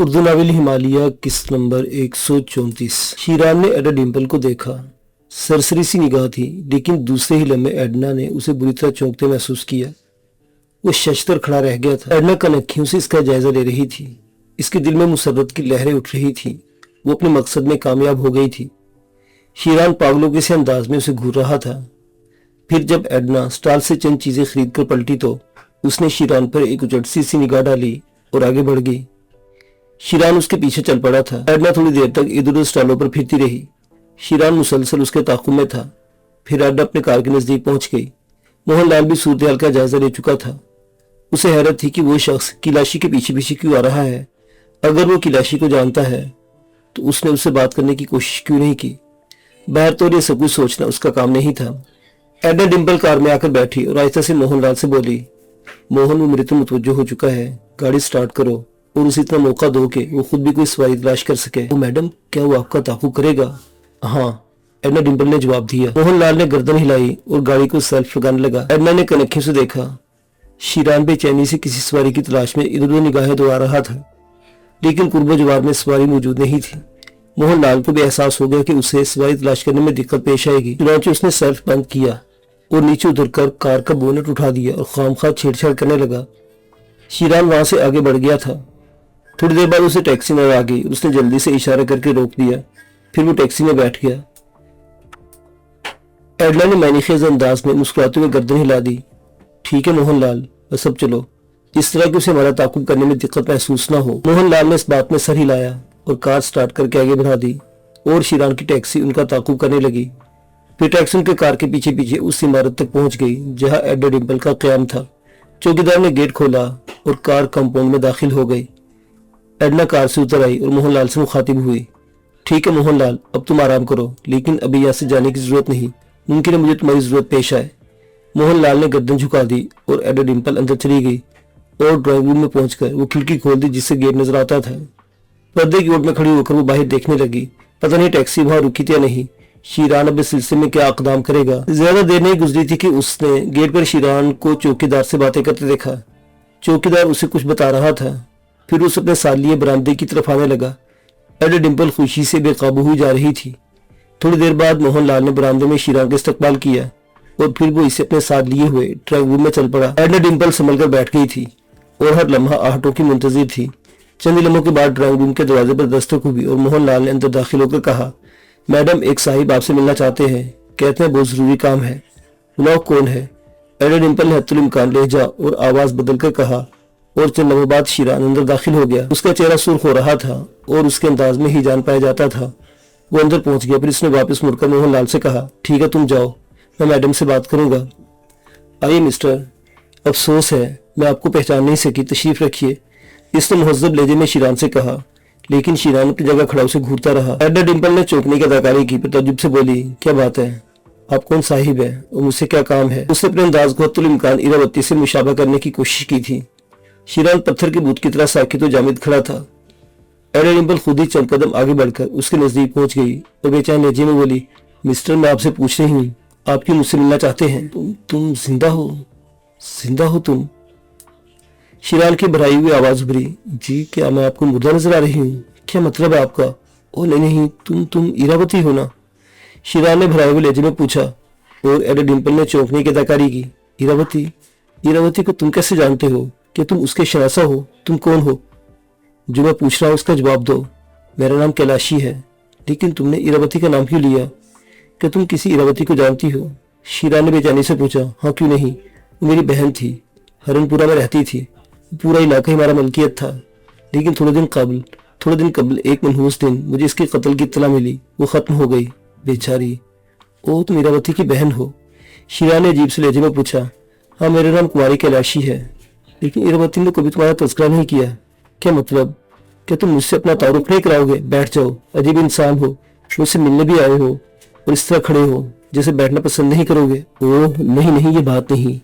Urdu novel Himalaya किस्त number 134। शीरान ने एडा डिम्पल को देखा। सरसरी सी निगाह थी, लेकिन दूसरे ही लम्हे एडना ने उसे बुरी तरह चौंकते महसूस किया। वो शशतर खड़ा रह गया था। एडना कनखियों से इसका जायजा ले रही थी। इसके दिल में मुसर्रत की लहरें उठ रही थी। वो अपने मकसद में कामयाब हो गई थी। शीरान पागलों के से अंदाज में उसे घूर रहा था। फिर जब एडना स्टॉल से चंद चीजें खरीद कर पलटी तो उसने शीरान पर एक उचटती सी निगाह डाली और आगे बढ़ गई। शीरान उसके पीछे चल पड़ा था। एडना थोड़ी देर तक इधर उधर स्टॉलों पर फिरती रही। शीरान मुसलसल उसके ताक़ुब में था। फिर एडना अपने कार के नजदीक पहुंच गई। मोहनलाल भी सूरत-ए-हाल का जायजा ले चुका था। उसे हैरत थी कि वो शख्स किलाशी के पीछे पीछे क्यों आ रहा है। अगर वो किलाशी को जानता है तो उसने उससे बात करने की कोशिश क्यों नहीं की। बाहर तो ये सब कुछ सोचना उसका काम नहीं था। एडना डिम्पल कार में आकर बैठी और आहिस्ता से मोहनलाल से बोली, मोहन वो मेरे तो मुतवज्जो हो चुका है, गाड़ी स्टार्ट करो और उसे इतना मौका दो कि वो खुद भी कोई सवारी तलाश कर सके। तो मैडम, क्या वो आपका ताक़ुब करेगा? हाँ, एडना डिम्पल ने जवाब दिया। मोहनलाल ने गर्दन हिलाई और गाड़ी को सेल्फ लगाने लगा। एडना ने कनखियों से देखा। शीरान बेचैनी से किसी सवारी की तलाश में इधर उधर निगाहें दौड़ा रहा था, लेकिन कुर्बो जवार में सवारी मौजूद नहीं थी। मोहनलाल को भी एहसास हो गया कि उसे सवारी तलाश करने में दिक्कत पेश आएगी। चुनांचे उसने सेल्फ बंद किया और नीचे उतरकर कार का बोनेट उठा दिया और खामखा छेड़छाड़ करने लगा। शीरान वहां से आगे बढ़ गया था। थोड़ी देर बाद उसे टैक्सी नजर आ गई। उसने जल्दी से इशारा करके रोक दिया। फिर वो टैक्सी में बैठ गया। एडना ने मैनीखेज अंदाज में मुस्कुराते हुए गर्दन हिला दी। ठीक है मोहनलाल, बस अब चलो, इस तरह कि उसे हमारा ताकुब करने में दिक्कत महसूस ना हो। मोहनलाल ने इस बात में सर हिलाया और कार स्टार्ट करके आगे बढ़ा दी और शीरान की टैक्सी उनका ताकुब करने लगी। फिर टैक्सी उनके कार के पीछे पीछे उस इमारत तक पहुंच गई जहां एडना डिम्पल का क़याम था। चौकीदार ने गेट खोला और कार कंपाउंड में दाखिल हो गई। एडना कार से उतर आई और मोहनलाल से मुखातिब हुई। ठीक है मोहनलाल, अब तुम आराम करो, लेकिन अभी यहाँ से जाने की जरूरत नहीं। मुमकिन है मुझे तुम्हारी जरूरत पेश आए। मोहनलाल ने गर्दन झुका दी और एडना डिम्पल अंदर चली गई और ड्राइंग रूम में पहुंचकर वो खिड़की खोल दी जिससे गेट नजर आता था। पर्दे की ओर में खड़ी होकर वो बाहर देखने लगी। पता नहीं टैक्सी वहां रुकी थी या नहीं। शीरान अब इस सिलसिले में क्या अकदाम करेगा। ज्यादा देर नहीं गुजरी थी कि उसने गेट पर शीरान को चौकीदार से बातें करते देखा। चौकीदार उसे कुछ बता रहा था। फिर उस अपने साथ लिए बरामदे की तरफ आने लगा। एडना डिम्पल खुशी से बेकाबू हुई जा रही थी। थोड़ी देर बाद मोहनलाल ने बरामदे में शीरान का इस्तकबाल किया और फिर वो इसे अपने साथ लिए हुए ड्राइंग रूम में चल पड़ा। एडना डिम्पल संभल कर बैठ गई थी और हर लम्हा आहटों की मुंतजिर थी। चंद लम्हों के बाद ड्राइंग रूम के दरवाजे पर दस्तक हुई और मोहनलाल ने अंदर दाखिल होकर कहा, मैडम, एक साहिब आपसे मिलना चाहते हैं, कहते हैं बहुत जरूरी काम है। बुलाओ, कौन है? एडना डिम्पल ने हत्तुल इम्कान लहजा और आवाज बदल कर कहा और चंद लम्हों बाद शीरान अंदर दाखिल हो गया। उसका चेहरा सुर्ख हो रहा था और उसके अंदाज में ही जान पाया जाता था। वो अंदर पहुंच गया। फिर इसने वापस मुड़कर मोहनलाल से कहा, ठीक है तुम जाओ, मैं मैडम से बात करूंगा। आइए मिस्टर, अफसोस है मैं आपको पहचान नहीं सकी, तशरीफ रखिए, इसने मुहज्जब लहजे में शीरान से कहा। लेकिन शीरान अपनी जगह खड़ा उसे घूरता रहा। एडना डिम्पल ने चौंकने की अदाकारी की, फिर तजुब से बोली, क्या बात है, आप कौन साहिब है और मुझसे क्या काम है? उसने अपने अंदाज को हत्तुल इम्कान इरावती से मुशाबा करने की कोशिश की थी। शीरान पत्थर के बूत की तरह साकित और जामिद खड़ा था। एडना डिम्पल खुद ही चंद कदम आगे बढ़कर उसके नजदीक पहुंच गई और बेचैन लहजे में बोली, मिस्टर, मैं आपसे पूछ रही हूँ, आप क्यों मुझसे मिलना चाहते हैं? तुम जिंदा हो? जिंदा हो तुम? शीरान की भराई हुई आवाज उभरी, जी, क्या मैं आपको मुर्दा नजर आ रही हूँ? क्या मतलब है आपका? ओ नहीं नहीं, तुम इरावती हो ना? शीरान ने भराए हुए लहजे में पूछा और एडना डिम्पल ने चौंकने की अदाकारी की। इरावती? इरावती को तुम कैसे जानते हो? क्या तुम उसके शनासा हो? तुम कौन हो? जो मैं पूछ रहा हूँ उसका जवाब दो। मेरा नाम कैलाशी है। लेकिन तुमने इरावती का नाम क्यों लिया? क्या तुम किसी इरावती को जानती हो? शीरान ने बेचैनी से पूछा। हाँ, क्यों नहीं, वो मेरी बहन थी, हरनपुरा में रहती थी। पूरा इलाका ही हमारा मलकियत था। लेकिन थोड़े दिन कबल एक मनहूस दिन मुझे इसके कत्ल की इत्तला मिली। वो खत्म हो गई, बेचारी। ओ, तुम इरावती की बहन हो? शीरान ने अजीब से लहजे में पूछा। हाँ, मेरा नाम कुमारी कैलाशी है। लेकिन इरावती ने कभी तुम्हारा तज़किरा नहीं किया। क्या मतलब? क्या तुम मुझसे अपना तारुफ नहीं कराओगे? बैठ जाओ, अजीब इंसान हो, मुझसे मिलने भी आए हो और इस तरह खड़े हो जैसे बैठना पसंद नहीं करोगे। ओह नहीं, ये बात नहीं,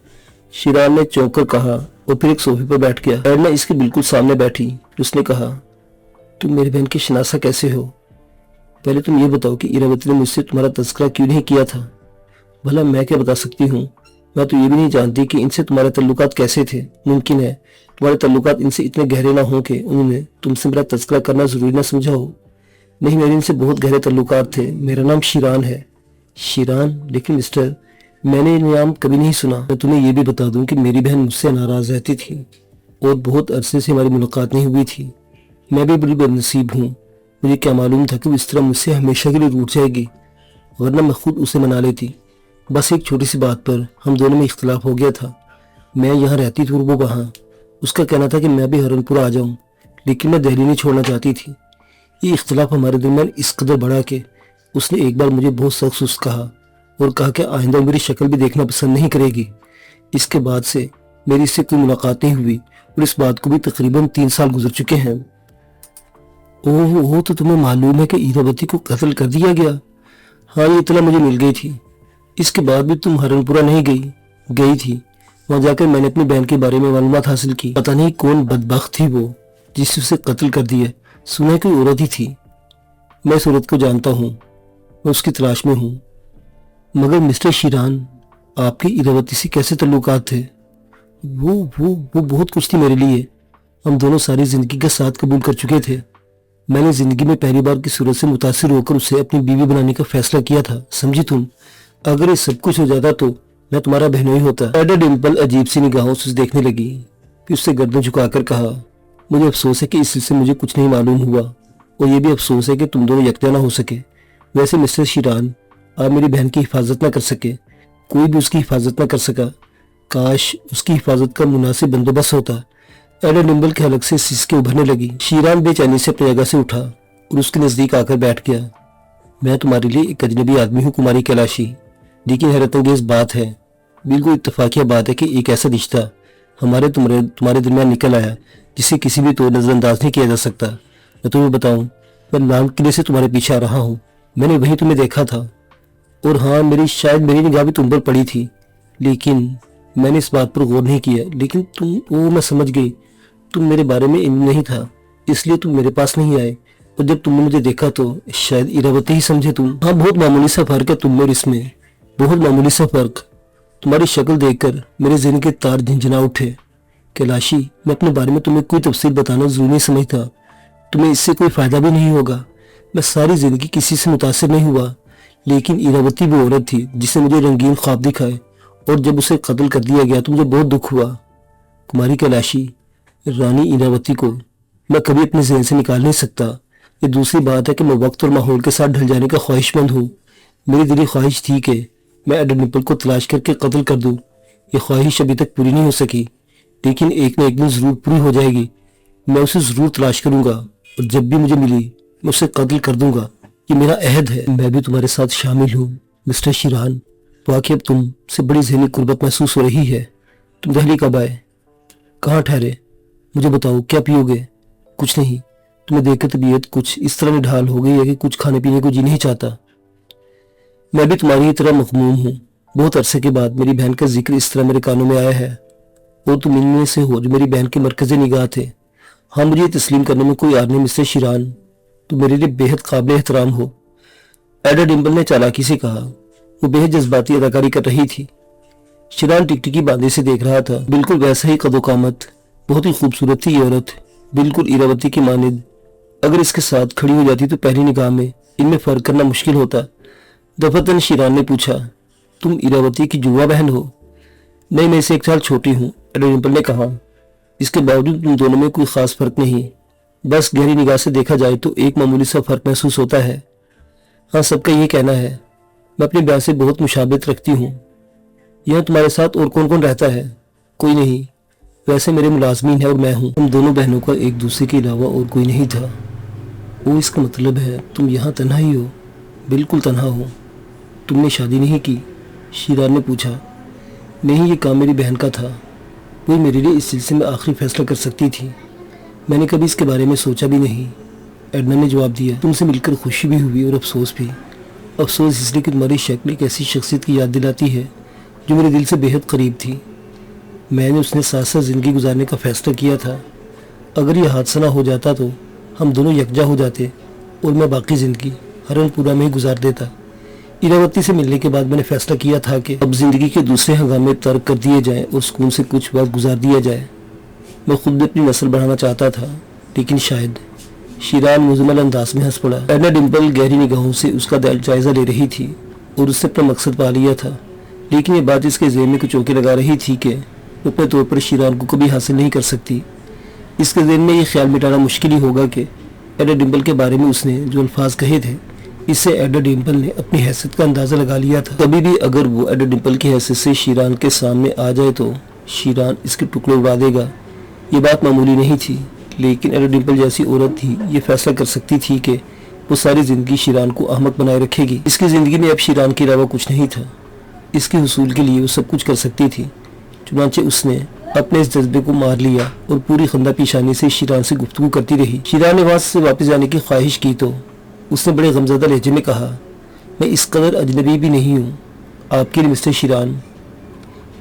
शीरान ने चौंक कर कहा और फिर एक सोफे पर बैठ गया। एडना इसके बिल्कुल सामने बैठी। उसने कहा, तुम मेरी बहन की शनासा कैसे हो? पहले तुम ये बताओ कि इरावती ने मुझसे तुम्हारा तज़किरा क्यों नहीं किया था? भला मैं क्या बता सकती हूँ? मैं तो ये भी नहीं जानती कि इनसे तुम्हारे ताल्लुकात कैसे थे। मुमकिन है तुम्हारे ताल्लुकात इनसे इतने गहरे ना हो कि उन्होंने तुमसे मेरा तज़किरा करना ज़रूरी ना समझा हो। नहीं, मेरे इनसे बहुत गहरे ताल्लुकात थे। मेरा नाम शीरान है। शीरान? लेकिन मिस्टर, मैंने ये नाम कभी नहीं सुना। मैं तुम्हें ये भी बता दूं कि मेरी बहन मुझसे नाराज़ रहती थी और बहुत अरसे से हमारी मुलाकात नहीं हुई थी। मैं भी बड़ी बदनसीब हूँ। मुझे क्या मालूम था कि वो इस तरह मुझसे हमेशा के लिए रूठ जाएगी, वरना मैं खुद उसे मना लेती। बस एक छोटी सी बात पर हम दोनों में इख्तलाफ हो गया था। मैं यहाँ रहती थी और वो वहाँ। उसका कहना था कि मैं भी हरनपुरा आ जाऊँ, लेकिन मैं दिल्ली नहीं छोड़ना चाहती थी। ये इख्तलाफ हमारे दरमियान इस कदर बढ़ा कि उसने एक बार मुझे बहुत सख्त सुस्त कहा और कहा कि आइंदा मेरी शक्ल भी देखना पसंद नहीं करेगी। इसके बाद से मेरी इससे कोई मुलाकात नहीं हुई और इस बात को भी तकरीबन 3 साल गुजर चुके हैं। ओह, तो तुम्हें मालूम है कि इरावती को कत्ल कर दिया गया? हाँ, ये इतना मुझे मिल गई थी। इसके बाद भी तुम हरनपुरा नहीं गई थी। वहां जाकर मैंने अपनी बहन के बारे में मालूमात हासिल की। पता नहीं कौन बदबख्त थी वो जिसने उसे कत्ल कर दिया। सुना है कोई औरत ही थी। मैं इस औरत को जानता हूँ, मैं उसकी तलाश में हूँ। मगर मिस्टर शीरान, आपके इरावती से कैसे ताल्लुकात थे? वो बहुत कुछ थी मेरे लिए। हम दोनों सारी जिंदगी का साथ कबूल कर चुके थे। मैंने जिंदगी में पहली बार की सूरत से मुतासिर होकर उसे अपनी बीवी बनाने का फैसला किया था, समझी तुम? अगर ये सब कुछ हो जाता तो मैं तुम्हारा बहनोई होता। एडा डिम्पल अजीब सी निगाहों से देखने लगी, फिर उससे गर्दन झुकाकर कहा, मुझे अफसोस है कि इस सिलसिले में मुझे कुछ नहीं मालूम हुआ, और ये भी अफसोस है कि तुम दोनों यकजा ना हो सके। वैसे मिस्टर शीरान, आप मेरी बहन की हिफाजत ना कर सके, कोई भी उसकी हिफाजत ना कर सका। काश उसकी हिफाजत का मुनासिब बंदोबस्त होता। एडा डिम्पल के हलक से सिसके उभरने लगी। शीरान बेचैनी से अपनी जगह से उठा और उसके नजदीक आकर बैठ गया। मैं तुम्हारे लिए एक अजनबी आदमी हूँ कुमारी कैलाशी, लेकिन हैरत अंगेज बात है, बिल्कुल इत्तफाकिया बात है कि एक ऐसा रिश्ता हमारे तुम्हारे दरमियान निकल आया जिसे किसी भी तौर नजरअंदाज नहीं किया जा सकता। मैं तुम्हें बताऊं, मैं लाल किले से तुम्हारे पीछे आ रहा हूँ। मैंने वहीं तुम्हें देखा था, और हाँ, शायद मेरी निगाह भी तुम पर पड़ी थी, लेकिन मैंने इस बात पर गौर नहीं किया। लेकिन मैं समझ गई, तुम मेरे बारे में इल्म नहीं था, इसलिए तुम मेरे पास नहीं आए। और जब तुमने मुझे देखा तो शायद इरावती ही समझे तुम। हाँ, बहुत मामूली सा फर्क है तुम में और इसमें, बहुत मामूली सा फर्क। तुम्हारी शक्ल देखकर मेरे ज़हन के तार झंझना उठे। कैलाशी, मैं अपने बारे में तुम्हें कोई तफसील बताना जरूरी नहीं समझता। तुम्हें इससे कोई फायदा भी नहीं होगा। मैं सारी जिंदगी किसी से मुतासिर नहीं हुआ, लेकिन इरावती वो औरत थी जिसे मुझे रंगीन ख्वाब दिखाए, और जब उसे कत्ल कर दिया गया तो मुझे बहुत दुख हुआ। कुमारी कैलाशी, रानी इरावती को मैं कभी अपने जहन से निकाल नहीं सकता। ये दूसरी बात है कि मैं वक्त और माहौल के साथ ढल जाने का ख्वाहिशमंद हूँ। मेरी दिली ख्वाहिश थी कि मैं एडा डिम्पल को तलाश करके कत्ल कर दूँ। ये ख्वाहिश अभी तक पूरी नहीं हो सकी, लेकिन एक न एक दिन जरूर पूरी हो जाएगी। मैं उसे जरूर तलाश करूंगा, और जब भी मुझे मिली मैं उसे कत्ल कर दूंगा। ये मेरा अहद है। मैं भी तुम्हारे साथ शामिल हूँ मिस्टर शीरान। वाकई अब तुमसे बड़ी ज़हनी कुर्बत महसूस हो रही है। तुम दिल्ली कब आए? कहाँ ठहरे? मुझे बताओ, क्या पियोगे? कुछ नहीं। तुम्हें देखकर तबीयत कुछ इस तरह निढाल हो गई है कि कुछ खाने पीने को जी नहीं चाहता। मैं भी तुम्हारी ही तरह मखमूम हूँ। बहुत अरसे के बाद मेरी बहन का जिक्र इस तरह मेरे कानों में आया है, और तुम इनमें से हो जो मेरी बहन के मरकज़े निगाह थे। हाँ, मुझे तस्लीम करने में कोई आर नहीं मिस्टर शीरान, तुम मेरे लिए बेहद काबिल एहतराम हो। एडा डिम्पल ने चालाकी से कहा। वो बेहद जज्बाती अदाकारी कर रही थी। शीरान टिकटिकी बांधे से देख रहा था। बिल्कुल वैसा ही कदोकामत, बहुत ही खूबसूरत थी ये औरत, बिल्कुल इरावती की मानिंद। अगर इसके साथ खड़ी हो जाती तो पहली निगाह में इनमें फर्क करना मुश्किल होता। दफतन शीरान ने पूछा, तुम इरावती की जुआ बहन हो? नहीं, मैं इसे 1 साल छोटी हूँ, एडा डिम्पल ने कहा। इसके बावजूद तुम दोनों में कोई खास फर्क नहीं, बस गहरी निगाह से देखा जाए तो एक मामूली सा फर्क महसूस होता है। हाँ, सबका ये कहना है। मैं अपनी बहन से बहुत मुशाबहत रखती हूँ। यह तुम्हारे साथ और कौन कौन रहता है? कोई नहीं, वैसे मेरे मुलाजमीन है और मैं हूँ। हम दोनों बहनों का एक दूसरे के अलावा और कोई नहीं था। वो इसका मतलब है तुम यहाँ तन्हा ही हो? बिल्कुल तन्हा हो। तुमने शादी नहीं की? शीरान ने पूछा। नहीं, ये काम मेरी बहन का था। वो मेरे लिए इस सिलसिले में आखिरी फैसला कर सकती थी। मैंने कभी इसके बारे में सोचा भी नहीं, एडना ने जवाब दिया। तुमसे मिलकर खुशी भी हुई और अफसोस भी। अफसोस इसलिए कि तुम्हारी शक्ल एक ऐसी शख्सियत की याद दिलाती है जो मेरे दिल से बेहद करीब थी। मैंने उसने साथ साथ ज़िंदगी गुजारने का फैसला किया था। अगर यह हादसा ना हो जाता तो हम दोनों यकजा हो जाते और मैं बाकी ज़िंदगी हरनपुरा में ही गुजार देता। इरावती से मिलने के बाद मैंने फैसला किया था कि अब जिंदगी के दूसरे हंगामे तर्क कर दिए जाएं और सुकून से कुछ वक्त गुजार दिया जाए। मैं खुद भी अपनी नस्ल बढ़ाना चाहता था, लेकिन शायद। शीरान मुजमल अंदाज में हंस पड़ा। एडना डिम्पल गहरी निगाहों से उसका जायजा ले रही थी और उससे अपना मकसद पा लिया था, लेकिन ये बात इसके ज़हन में कुछ चौंके लगा रही थी कि वो अपने तौर पर शीरान को कभी हासिल नहीं कर सकती। इसके ज़हन में ये ख्याल मिटाना मुश्किल ही होगा कि एडना डिम्पल के बारे में उसने जो अल्फाज कहे थे, इससे एडना डिम्पल ने अपनी हैसियत का अंदाज़ा लगा लिया था। कभी भी अगर वो एडना डिम्पल की हैसियत से शीरान के सामने आ जाए तो शीरान इसके टुकड़े उड़ा देगा। ये बात मामूली नहीं थी, लेकिन एडना डिम्पल जैसी औरत थी ये फैसला कर सकती थी कि वो सारी ज़िंदगी शीरान को अहमक बनाए रखेगी। इसकी ज़िंदगी में अब शीरान के अलावा कुछ नहीं था। इसके हुसूल के लिए वो सब कुछ कर सकती थी। चुनांचे उसने अपने इस जज्बे को मार लिया और पूरी खंदा पेशानी से शीरान से गुफ्तगू करती रही। शीरान ने वहाँ से वापस जाने की ख्वाहिश की तो उसने बड़े गमज़दा लहजे में कहा, मैं इस कदर अजनबी भी नहीं हूँ आपके लिए मिस्टर शीरान।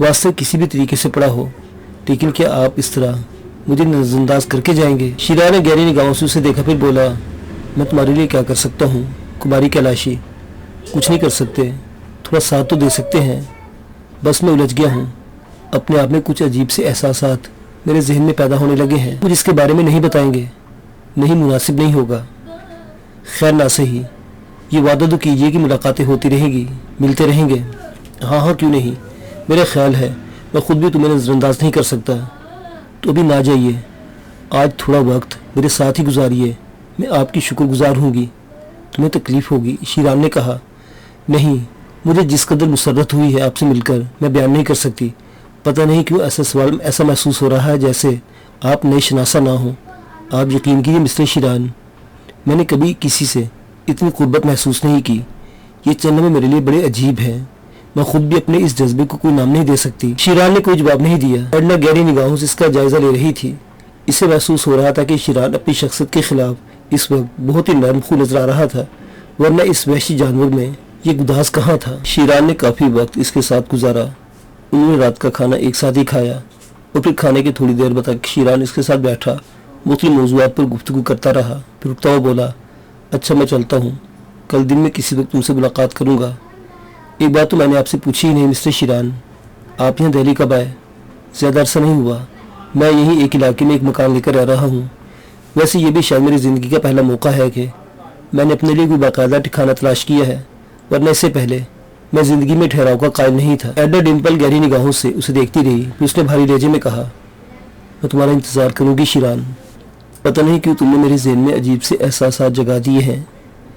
वास्तव किसी भी तरीके से पड़ा हो, लेकिन क्या आप इस तरह मुझे नजरअंदाज करके जाएंगे? शीरान ने गहरी निगाहों से उसे देखा, फिर बोला, मैं तुम्हारे लिए क्या कर सकता हूँ कुमारी कैलाशी? कुछ नहीं कर सकते, थोड़ा साथ तो दे सकते हैं। बस मैं उलझ गया हूँ। अपने आप में कुछ अजीब से एहसासात मेरे जहन में पैदा होने लगे हैं। कुछ इसके बारे में नहीं बताएंगे? नहीं, मुनासिब नहीं होगा। खैर ना सही, ये वादा तो कीजिए कि मुलाकातें होती रहेगी, मिलते रहेंगे। हाँ हाँ, क्यों नहीं। मेरा ख्याल है मैं खुद भी तुम्हें नज़रअंदाज नहीं कर सकता। तो अभी ना जाइए, आज थोड़ा वक्त मेरे साथ ही गुजारिए, मैं आपकी शुक्रगुजार होंगी। तुम्हें तकलीफ़ होगी, शीरान ने कहा। नहीं, मुझे जिस कदर मुसर्रत हुई है आपसे मिलकर मैं बयान नहीं कर सकती। पता नहीं क्यों ऐसा महसूस हो रहा है जैसे आप नए शनासा ना हो। आप यकीन कीजिए मिस्टर शीरान, मैंने कभी किसी से इतनी कुर्बत महसूस नहीं की। ये चंद में मेरे लिए बड़े अजीब है। मैं खुद भी अपने इस जज्बे को कोई नाम नहीं दे सकती। शीरान ने कोई जवाब नहीं दिया। एडना गहरी निगाहों से इसका जायजा ले रही थी। इसे महसूस हो रहा था कि शीरान अपनी शख्सियत के खिलाफ इस वक्त बहुत ही नरम खू नजर आ रहा था, वरना इस वहशी जानवर में ये गुदास कहाँ था। शीरान ने काफ़ी वक्त इसके साथ गुजारा। उन्होंने रात का खाना एक साथ ही खाया और फिर खाने के थोड़ी देर बाद शीरान इसके साथ बैठा मुख्तलिफ मौज़ूआत पर गुफ्तगू करता रहा। फिर उठता हुआ बोला, अच्छा मैं चलता हूँ, कल दिन में किसी वक्त तुमसे मुलाकात करूँगा। एक बात तो मैंने आपसे पूछी ही नहीं मिस्टर शीरान, आप यहाँ दिल्ली कब आए? ज़्यादा अरसा नहीं हुआ। मैं यहीं एक इलाके में एक मकान लेकर रह रहा हूँ। वैसे ये भी शायद मेरी ज़िंदगी का पहला मौका है कि मैंने अपने लिए कोई बाकायदा ठिकाना तलाश किया है, वरना इससे पहले मैं ज़िंदगी में ठहराव का कायल नहीं था। एडना डिम्पल गहरी निगाहों से उसे देखती रही, फिर उसने भारी लहजे में कहा, मैं तुम्हारा इंतज़ार करूँगी शीरान। पता नहीं क्यों तुमने मेरे ज़हन में अजीब से एहसासात जगा दिए हैं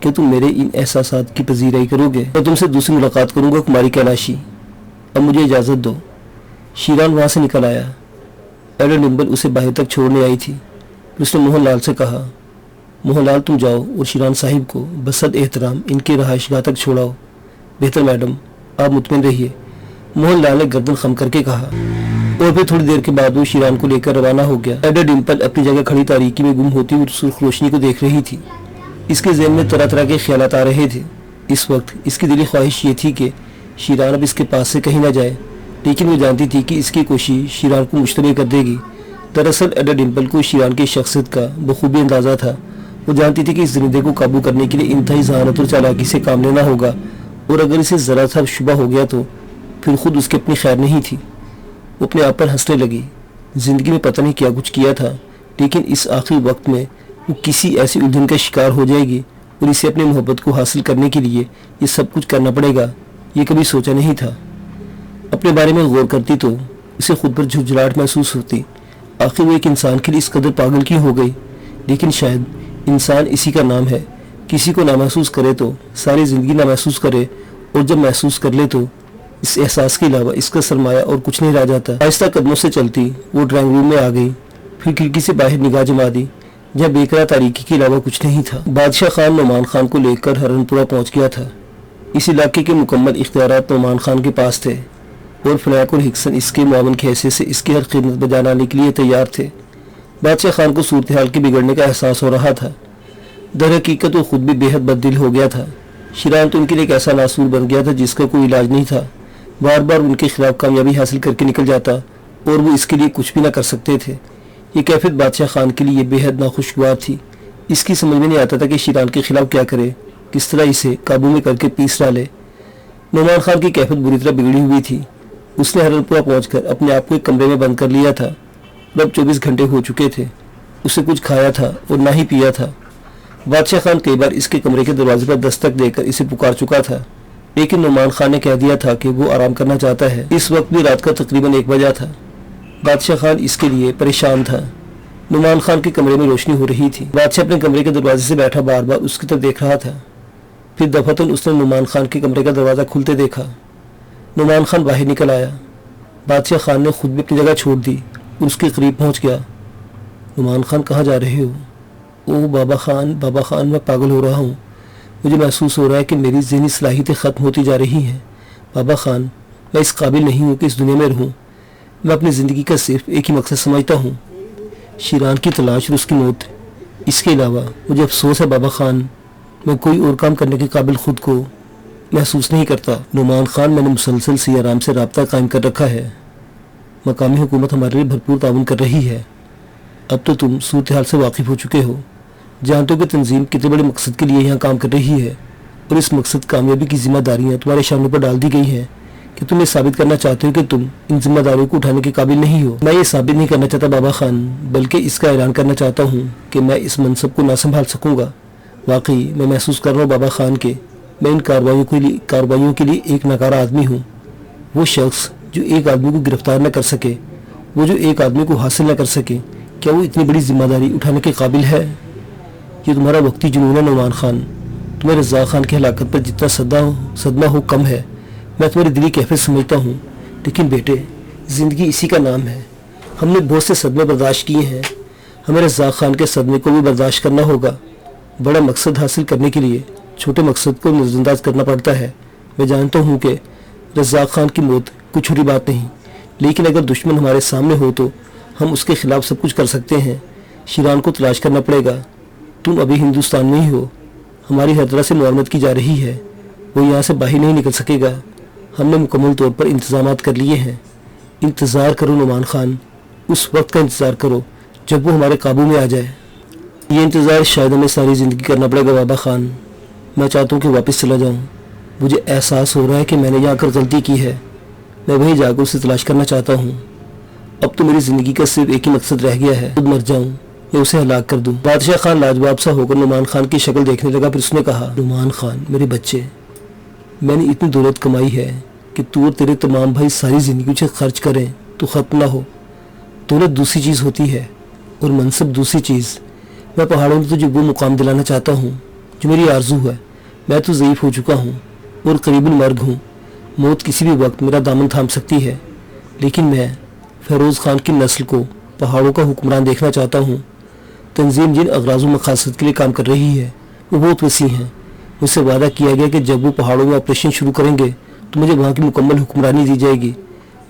कि तुम मेरे इन एहसासात की पजीराई करोगे। मैं तुमसे दूसरी मुलाकात करूँगा कुमारी कैलाशी। अब मुझे इजाज़त दो। शीरान वहाँ से निकल आया। एडना डिम्पल उसे बाहर तक छोड़ने आई थी। फिर उसने मोहन लाल से कहा, मोहन लाल तुम जाओ और शीरान साहिब को बसद एहतराम इनके रहायशगाह तक छोड़ाओ। बेहतर मैडम, आप मुतमिन रहिए, मोहन लाल ने गर्दन खम करके कहा। और फिर थोड़ी देर के बाद वो शीरान को लेकर रवाना हो गया। एडना डिम्पल अपनी जगह खड़ी तारीकी में गुम होती हुई सुर्ख रोशनी को देख रही थी। इसके ज़हन में तरह तरह के ख्यालात आ रहे थे। इस वक्त इसकी दिली ख्वाहिश ये थी कि शीरान अब इसके पास से कहीं ना जाए, लेकिन वो जानती थी कि इसकी कोशिश शीरान को मुश्तबे कर देगी। दरअसल एडना डिम्पल को शीरान की शख्सियत का बखूबी अंदाज़ा था। वो जानती थी कि इस जिंदे को काबू करने के लिए इंतहाई ज़हानत और चालाकी से काम लेना होगा, और अगर इसे ज़रा सा शुबा हो गया तो फिर खुद उसकी अपनी खैर नहीं थी। वो अपने आप पर हंसने लगी। ज़िंदगी में पता नहीं क्या कुछ किया था, लेकिन इस आखिरी वक्त में वो किसी ऐसी उलझन का शिकार हो जाएगी और इसे अपनी मोहब्बत को हासिल करने के लिए ये सब कुछ करना पड़ेगा। ये कभी सोचा नहीं था। अपने बारे में गौर करती तो उसे खुद पर झुंझलाहट महसूस होती। आखिर वो एक इंसान के लिए इस कदर पागल क्यों हो गई? लेकिन शायद इंसान इसी का नाम है, किसी को ना महसूस करे तो सारी ज़िंदगी ना महसूस करे, और जब महसूस कर ले तो इस एहसास के अलावा इसका सरमाया और कुछ नहीं रह जाता। आहिस्ता कदमों से चलती वो ड्राइंग रूम में आ गई, फिर खिड़की से बाहर निगाह जमा दी, जहाँ बेकरार तारीकी के अलावा कुछ नहीं था। बादशाह खान नोमान खान को लेकर हरनपुरा पहुँच गया था। इस इलाके के मुकम्मल इख्तियारात नोमान खान के पास थे और फ्लैक और हिक्सन इसके मुआवन की हैसियत से इसकी हर खिदमत बजा लाने के लिए तैयार थे। बादशाह खान को सूरत हाल के बिगड़ने का एहसास हो रहा था। दर हकीकत वो खुद भी बेहद बददिल हो गया था। शीरान तो उनके लिए एक ऐसा नासूर बन गया था जिसका कोई इलाज नहीं था। बार बार उनके खिलाफ कामयाबी हासिल करके निकल जाता और वो इसके लिए कुछ भी ना कर सकते थे। ये कैफियत बादशाह खान के लिए बेहद नाखुशगवार थी। इसकी समझ में नहीं आता था कि शीरान के खिलाफ क्या करे, किस तरह इसे काबू में करके पीस डाले। نعمان خان کی کیفیت بری طرح بگڑی ہوئی تھی۔ اس نے ہرنپورہ پہنچ کر اپنے آپ کو ایک کمرے میں بند کر لیا تھا۔ اب 24 گھنٹے ہو چکے تھے۔ اسے کچھ کھایا تھا اور نہ ہی پیا تھا۔ بادشاہ خان کئی بار اس کے کمرے کے دروازے پر دستک دے کر اسے پکار چکا تھا، لیکن نعمان خان نے کہہ دیا تھا کہ وہ آرام کرنا چاہتا ہے۔ اس وقت بھی رات کا تقریباً 1 بجا تھا۔ بادشاہ خان اس کے لیے پریشان تھا۔ نعمان خان کے کمرے میں روشنی ہو رہی تھی۔ بادشاہ اپنے کمرے کے دروازے سے بیٹھا بار بار اس کی طرف دیکھ رہا تھا۔ پھر دفعتاً اس نے نعمان خان کے کمرے کا دروازہ کھلتے دیکھا۔ نعمان خان باہر نکل آیا۔ بادشاہ خان نے خود بھی اپنی جگہ چھوڑ دی اور اس کے قریب پہنچ گیا۔ نعمان خان کہاں جا رہے ہو؟ اوہ بابا خان میں پاگل ہو رہا ہوں۔ مجھے محسوس ہو رہا ہے کہ میری ذہنی صلاحیتیں ختم ہوتی جا رہی ہیں۔ بابا خان، میں اس قابل نہیں ہوں کہ اس دنیا میں رہوں۔ میں اپنی زندگی کا صرف ایک ہی مقصد سمجھتا ہوں، شیران کی تلاش اور اس کی موت۔ اس کے علاوہ مجھے افسوس ہے بابا خان، میں کوئی اور کام کرنے کے قابل خود کو محسوس نہیں کرتا۔ نعمان خان، میں نے مسلسل سی آرام سے رابطہ قائم کر رکھا ہے۔ مقامی حکومت ہمارے لیے بھرپور تعاون کر رہی ہے۔ اب تو تم صورتحال سے واقف ہو چکے ہو، جانتے ہو کہ تنظیم کتنے بڑے مقصد کے لیے یہاں کام کر رہی ہے، اور اس مقصد کامیابی کی ذمہ داریاں تمہارے شانوں پر ڈال دی گئی ہیں کہ تم یہ ثابت کرنا چاہتے ہو کہ تم ان ذمہ داریوں کو اٹھانے کے قابل نہیں ہو۔ میں یہ ثابت نہیں کرنا چاہتا بابا خان، بلکہ اس کا اعلان کرنا چاہتا ہوں کہ میں اس منصب کو نہ سنبھال سکوں گا۔ واقعی میں محسوس کر رہا ہوں بابا خان کہ میں ان کارروائیوں کے لیے ایک ناکارہ آدمی ہوں۔ وہ شخص جو ایک آدمی کو گرفتار نہ کر سکے، وہ جو ایک آدمی کو حاصل نہ کر سکے، کیا وہ اتنی بڑی ذمہ داری اٹھانے کے قابل ہے؟ یہ تمہارا وقتی جنون ہے نعمان خان۔ تمہیں رضا خان کی ہلاکت پر جتنا صدمہ ہو کم ہے۔ میں تمہاری دلی کیفیت سمجھتا ہوں، لیکن بیٹے، زندگی اسی کا نام ہے۔ ہم نے بہت سے صدمے برداشت کیے ہیں، ہمیں رضا خان کے صدمے کو بھی برداشت کرنا ہوگا۔ بڑا مقصد حاصل کرنے کے لیے چھوٹے مقصد کو نظر انداز کرنا پڑتا ہے۔ میں جانتا ہوں کہ رضا خان کی موت کوئی چھوٹی بات نہیں، لیکن اگر دشمن ہمارے سامنے ہو تو ہم اس کے خلاف سب کچھ کر سکتے ہیں۔ شیران کو تلاش کرنا پڑے گا۔ تم ابھی ہندوستان میں ہی ہو، ہماری ہر طرح سے معاونت کی جا رہی ہے، وہ یہاں سے باہر نہیں نکل سکے گا۔ ہم نے مکمل طور پر انتظامات کر لیے ہیں۔ انتظار کرو نعمان خان، اس وقت کا انتظار کرو جب وہ ہمارے قابو میں آ جائے۔ یہ انتظار شاید ہمیں ساری زندگی کرنا پڑے گا بابا خان۔ میں چاہتا ہوں کہ واپس چلا جاؤں۔ مجھے احساس ہو رہا ہے کہ میں نے یہاں کر غلطی کی ہے۔ میں وہیں جا کر اسے تلاش کرنا چاہتا ہوں۔ اب تو میری زندگی کا صرف ایک ہی مقصد رہ گیا ہے، خود مر جاؤں یا اسے ہلاک کر دوں۔ بادشاہ خان لاجواب سا ہو کر نعمان خان کی شکل دیکھنے لگا، پھر اس نے کہا، نعمان خان میرے بچے، میں نے اتنی دولت کمائی ہے کہ تو اور تیرے تمام بھائی ساری زندگی اسے خرچ کریں تو ختم نہ ہو۔ دولت دوسری چیز ہوتی ہے اور منصب دوسری چیز۔ میں پہاڑوں میں تجھے وہ مقام دلانا چاہتا ہوں جو میری آرزو ہے۔ میں تو ضعیف ہو چکا ہوں اور قریب المرگ ہوں۔ موت کسی بھی وقت میرا دامن تھام سکتی ہے، لیکن میں فیروز خان کی نسل کو پہاڑوں کا حکمران دیکھنا چاہتا ہوں۔ تنظیم جن اغراض و مقاصد کے لیے کام کر رہی ہے وہ بہت وسیع ہیں۔ مجھ سے وعدہ کیا گیا کہ جب وہ پہاڑوں میں آپریشن شروع کریں گے تو مجھے وہاں کی مکمل حکمرانی دی جائے گی۔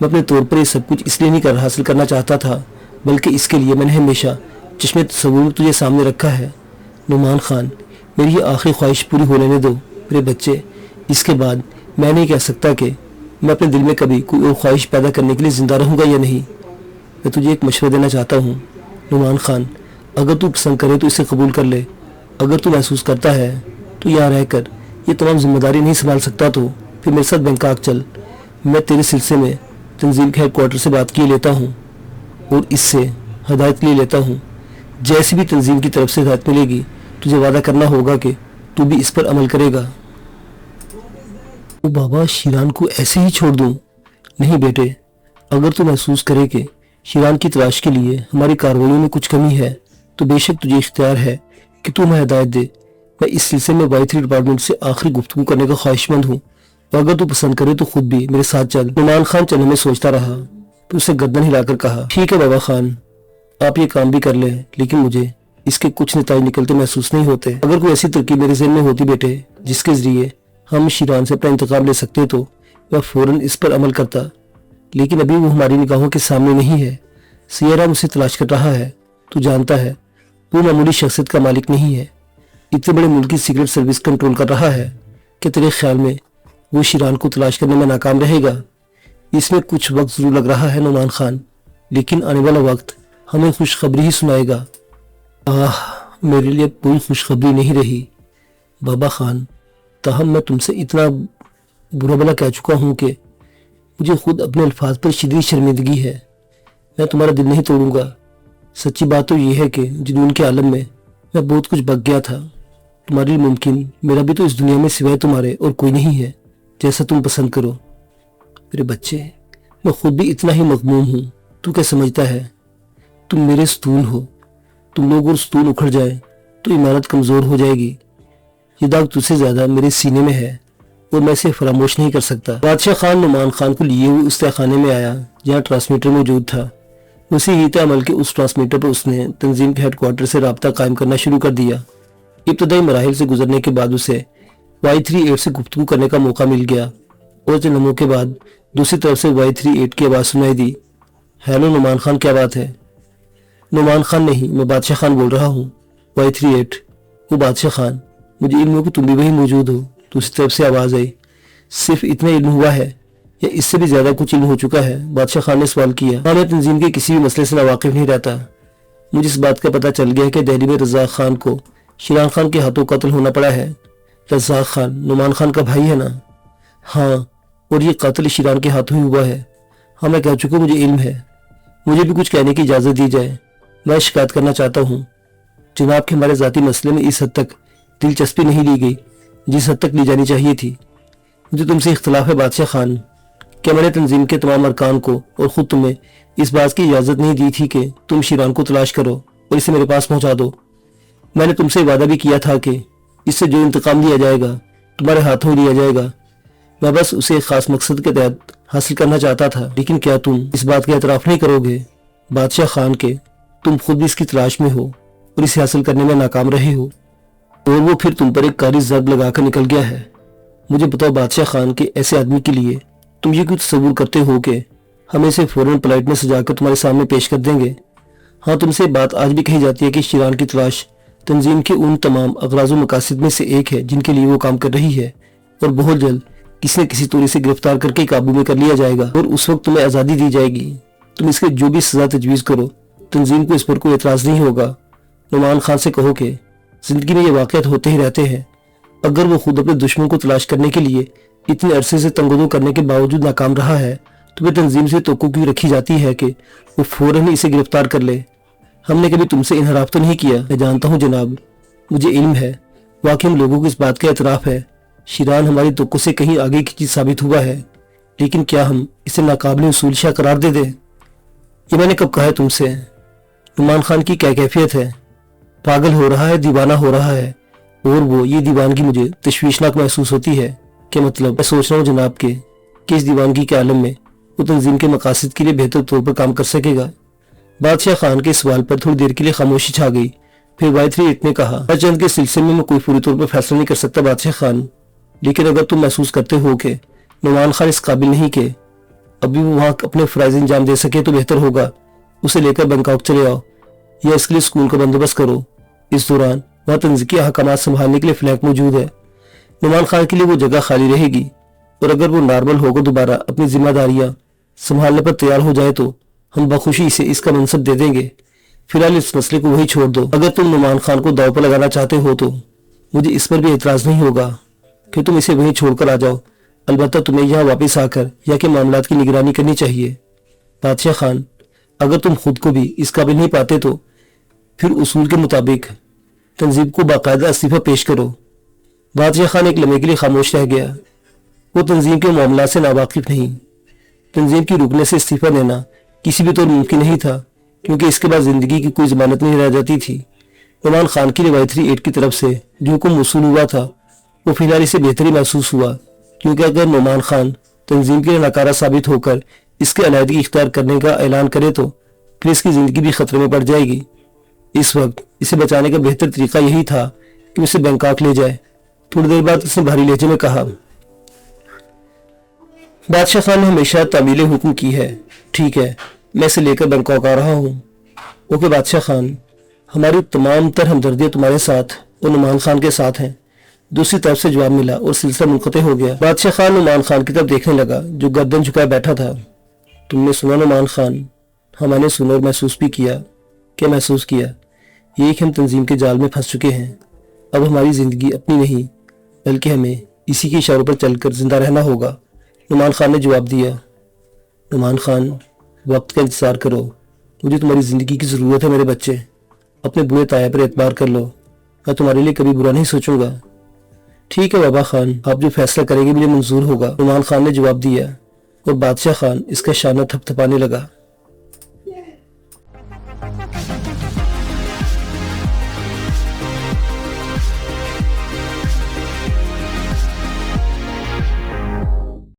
میں اپنے طور پر یہ سب کچھ اس لیے نہیں حاصل کرنا چاہتا تھا، بلکہ اس کے لیے میں نے ہمیشہ چشمے تصور میں تجھے سامنے رکھا ہے۔ نعمان خان، میری یہ آخری خواہش پوری ہو لینے دو میرے بچے۔ اس کے بعد میں نہیں کہہ سکتا کہ میں اپنے دل میں کبھی کوئی اور خواہش پیدا کرنے کے لیے زندہ رہوں گا یا نہیں۔ میں تجھے ایک مشورہ دینا چاہتا ہوں نعمان خان، اگر تو پسند کرے تو اسے قبول کر لے۔ اگر تو محسوس کرتا ہے تو یہاں رہ کر یہ تمام ذمہ داری نہیں سنبھال سکتا تو پھر میرے ساتھ بینکاک چل۔ میں تیرے سلسلے میں تنظیم کے ہیڈ کوارٹر سے بات کیے لیتا ہوں اور اس سے ہدایت لے لیتا ہوں۔ جیسی بھی تنظیم کی طرف سے ہدایت ملے گی تجھے وعدہ کرنا ہوگا کہ تو بھی اس پر عمل کرے گا۔ او بابا، شیران کو ایسے ہی چھوڑ دوں؟ نہیں بیٹے، اگر تو محسوس کرے کہ شیران کی تلاش کے لیے ہماری کارروائیوں میں کچھ کمی ہے تو بے شک تجھے اختیار ہے کہ تو ہمیں ہدایت دے۔ میں اس سلسلے میں Y3 ڈپارٹمنٹ سے آخری گفتگو کرنے کا خواہش مند ہوں، اور اگر تو پسند کرے تو خود بھی میرے ساتھ چل۔ نعمان خان چلنے میں سوچتا رہا، پھر اسے گردن ہلا کر کہا، ٹھیک ہے بابا خان، آپ یہ کام بھی کر لیں، لیکن مجھے اس کے کچھ نتائج نکلتے محسوس نہیں ہوتے۔ اگر کوئی ایسی ترکیب میرے ذہن میں ہوتی بیٹے جس کے ذریعے ہم شیران سے اپنا انتقام لے سکتے تو میں فوراً اس پر عمل کرتا، لیکن ابھی وہ ہماری نگاہوں کے سامنے نہیں ہے۔ سیارہ اسے تلاش کر رہا ہے۔ تو جانتا ہے وہ معمولی شخصیت کا مالک نہیں ہے، اتنے بڑے ملک کی سیکرٹ سروس کنٹرول کر رہا ہے۔ کہ تیرے خیال میں وہ شیران کو تلاش کرنے میں ناکام رہے گا؟ اس میں کچھ وقت ضرور لگ رہا ہے نعمان خان، لیکن آنے والا وقت ہمیں خوشخبری ہی سنائے گا۔ میرے لیے کوئی خوشخبری نہیں رہی بابا خان، تاہم میں تم سے اتنا برا بلا کہہ چکا ہوں کہ مجھے خود اپنے الفاظ پر شدید شرمندگی ہے۔ میں تمہارا دل نہیں توڑوں گا۔ سچی بات تو یہ ہے کہ جنون کے عالم میں بہت کچھ بک گیا تھا۔ تمہارے لیے ممکن میرا بھی تو اس دنیا میں سوائے تمہارے اور کوئی نہیں ہے، جیسا تم پسند کرو۔ میرے بچے، میں خود بھی اتنا ہی مغموم ہوں۔ تو کیا سمجھتا ہے؟ تم میرے ستون ہو۔ تم لوگ اور ستون اکھڑ جائے تو عمارت کمزور ہو جائے گی۔ یہ داغ تجھ سے زیادہ میرے سینے میں ہے اور میں اسے فراموش نہیں کر سکتا۔ بادشاہ خان نعمان خان کو لیے ہوئے اس تہہ خانے میں آیا جہاں ٹرانسمیٹر موجود تھا۔ اسی ہی عمل کے اس ٹرانسمیٹر پر اس نے تنظیم کے ہیڈ کوارٹر سے رابطہ قائم کرنا شروع کر دیا۔ ابتدائی مراحل سے گزرنے کے بعد اسے Y38 سے گفتگو کرنے کا موقع مل گیا اور چند لمحوں کے بعد دوسری طرف سے Y38 کی آواز سنائی دی۔ ہیلو نعمان خان، کیا بات ہے؟ نعمان خان نہیں، میں بادشاہ خان بول رہا ہوں۔ Y38، وہ بادشاہ خان، مجھے علم ہو کہ تم بھی وہیں موجود ہو۔ دوسری طرف سے آواز آئی۔ صرف اتنا علم ہوا ہے یا اس سے بھی زیادہ کچھ علم ہو چکا ہے؟ بادشاہ خان نے سوال کیا۔ میں تنظیم کے کسی بھی مسئلے سے ناواقف نہیں رہتا۔ مجھے اس بات کا پتہ چل گیا کہ دہلی میں رزاق خان کو شیران خان کے ہاتھوں قتل ہونا پڑا ہے۔ رزاق خان نعمان خان کا بھائی ہے نا؟ ہاں، اور یہ قتل شیران کے ہاتھوں ہی ہوا ہے۔ ہاں، میں کہہ چکا، مجھے علم ہے۔ مجھے بھی کچھ کہنے کی اجازت دی جائے۔ میں شکایت کرنا چاہتا ہوں جناب کہ ہمارے ذاتی مسئلے میں اس حد تک دلچسپی نہیں لی گئی جس حد تک لی جانی چاہیے تھی۔ مجھے تم سے اختلاف ہے بادشاہ خان کہ میں نے تنظیم کے تمام ارکان کو اور خود تمہیں اس بات کی اجازت نہیں دی تھی کہ تم شیران کو تلاش کرو اور اسے میرے پاس پہنچا دو۔ میں نے تم سے وعدہ بھی کیا تھا کہ اس سے جو انتقام لیا جائے گا تمہارے ہاتھوں لیا جائے گا۔ میں بس اسے ایک خاص مقصد کے تحت حاصل کرنا چاہتا تھا، لیکن کیا تم اس بات کا اعتراف نہیں کرو گے بادشاہ خان کہ تم خود بھی اس کی تلاش میں ہو اور اسے حاصل کرنے میں ناکام رہے ہو اور وہ پھر تم پر ایک کاری ضرب لگا کر نکل گیا ہے؟ مجھے بتاؤ بادشاہ خان کہ ایسے آدمی کے لیے تم یہ کیوں تصور کرتے ہو کہ ہم اسے فوراً پلائٹ میں سجا کر تمہارے سامنے پیش کر دیں گے؟ ہاں، تم سے بات آج بھی کہی جاتی ہے کہ شیران کی تلاش تنظیم کے ان تمام اغراض و مقاصد میں سے ایک ہے جن کے لیے وہ کام کر رہی ہے، اور بہت جلد کسی نہ کسی طور سے گرفتار کر کے قابو میں کر لیا جائے گا اور اس وقت تمہیں آزادی دی جائے گی۔ تم اس کے جو بھی سزا تجویز کرو، تنظیم کو اس پر کوئی اعتراض نہیں ہوگا۔ نعمان خان سے کہو کہ زندگی میں یہ واقعات ہوتے ہی رہتے ہیں۔ اگر وہ خود اپنے دشمن کو تلاش کرنے کے لیے اتنے عرصے سے تنگدو کرنے کے باوجود ناکام رہا ہے تو پھر تنظیم سے توقع کیوں رکھی جاتی ہے کہ وہ فوراً ہی اسے گرفتار کر لے؟ ہم نے کبھی تم سے انحراف تو نہیں کیا؟ میں جانتا ہوں جناب، مجھے علم ہے، واقعی ہم لوگوں کو اس بات کا اعتراف ہے شیران ہماری توقع سے کہیں آگے کی چیز ثابت ہوا ہے، لیکن کیا ہم اسے ناقابل وصول شہ قرار دے دیں؟ یہ میں نے کب کہا ہے تم سے؟ نعمان خان کی کیا کیفیت ہے؟ پاگل ہو رہا ہے، دیوانہ ہو رہا ہے، اور وہ یہ دیوانگی مجھے تشویشناک محسوس ہوتی ہے۔ کیا مطلب؟ میں سوچ رہا ہوں جناب کہ اس دیوانگی کے عالم میں وہ تنظیم کے مقاصد کے لیے بہتر طور پر کام کر سکے گا۔ بادشاہ خان کے سوال پر تھوڑی دیر کے لیے خاموشی چھا گئی، پھر Y38 نے کہا، چند کے سلسلے میں کوئی پوری طور پر فیصلہ نہیں کر سکتا بادشاہ خان، لیکن اگر تم محسوس کرتے ہو کہ نعمان خان اس قابل نہیں کہ ابھی وہ وہاں اپنے فرائض انجام دے سکے تو بہتر ہوگا اسے لے کر بینکاک چلے آؤ یا اس کے لیے اسکول کا بندوبست کرو۔ اس دوران وہاں تنظیم کے احکامات سنبھالنے کے لیے فلیک موجود ہے۔ نعمان خان کے لیے وہ جگہ خالی رہے گی، اور اگر وہ نارمل ہو کر دوبارہ اپنی ذمہ داریاں سنبھالنے پر تیار ہو جائے تو ہم بخوشی اسے اس کا منصب دے دیں گے۔ فی الحال اس مسئلے کو وہی چھوڑ دو۔ اگر تم نعمان خان کو داؤ پر لگانا چاہتے ہو تو مجھے اس پر بھی اعتراض نہیں ہوگا کہ تم اسے وہیں چھوڑ کر آ جاؤ، البتہ تمہیں یہاں واپس آ کر یا کہ معاملات کی نگرانی کرنی چاہیے۔ بادشاہ خان، اگر تم خود کو بھی اس قابل نہیں پاتے تو پھر اصول کے مطابق تنظیم کو باقاعدہ استعفیٰ پیش کرو۔ بادشاہ خان ایک لمحے کے لیے خاموش رہ گیا۔ وہ تنظیم کے معاملات سے ناواقف نہیں۔ تنظیم کی رکنے سے استعفیٰ دینا کسی بھی طور ممکن نہیں تھا، کیونکہ اس کے بعد زندگی کی کوئی ضمانت نہیں رہ جاتی تھی۔ نعمان خان کی Y38 کی طرف سے جو حکم موصول ہوا تھا وہ فی الحال اسے بہتری محسوس ہوا، کیونکہ اگر نعمان خان تنظیم کے لیے ناکارہ ثابت ہو کر اس کے علیحدگی اختیار کرنے کا اعلان کرے تو پھر اس کی زندگی بھی خطرے میں پڑ جائے گی۔ اس وقت اسے بچانے کا بہتر طریقہ یہی تھا کہ اسے بینکاک لے جائے۔ تھوڑی دیر بعد اس نے بھاری لہجے میں کہا، بادشاہ خان نے ہمیشہ تعمیل حکم کی ہے، ٹھیک ہے، میں اسے لے کر بینکاک آ رہا ہوں۔ اوکے بادشاہ خان، ہماری تمام تر ہمدردیاں تمہارے ساتھ اور نعمان خان کے ساتھ ہیں۔ دوسری طرف سے جواب ملا اور سلسلہ منقطع ہو گیا۔ بادشاہ خان نعمان خان کی طرف دیکھنے لگا جو گردن جھکائے بیٹھا تھا۔ تم نے سنا نعمان خان؟ ہاں، میں نے سنا اور محسوس بھی کیا۔ کیا محسوس کیا؟ یہ کہ ہم تنظیم کے جال میں پھنس چکے ہیں۔ اب ہماری زندگی اپنی نہیں بلکہ ہمیں اسی کے اشاروں پر چل کر زندہ رہنا ہوگا۔ نعمان خان نے جواب دیا، نعمان خان، وقت کا انتظار کرو، مجھے تمہاری زندگی کی ضرورت ہے میرے بچے، اپنے بوڑھے تایا پر اعتبار کر لو، میں تمہارے لیے کبھی برا نہیں سوچوں گا۔ ٹھیک ہے بابا خان، آپ جو فیصلہ کریں گے مجھے منظور ہوگا، نعمان خان نے جواب دیا، اور بادشاہ خان اس کا شانہ تھپ تھپانے لگا۔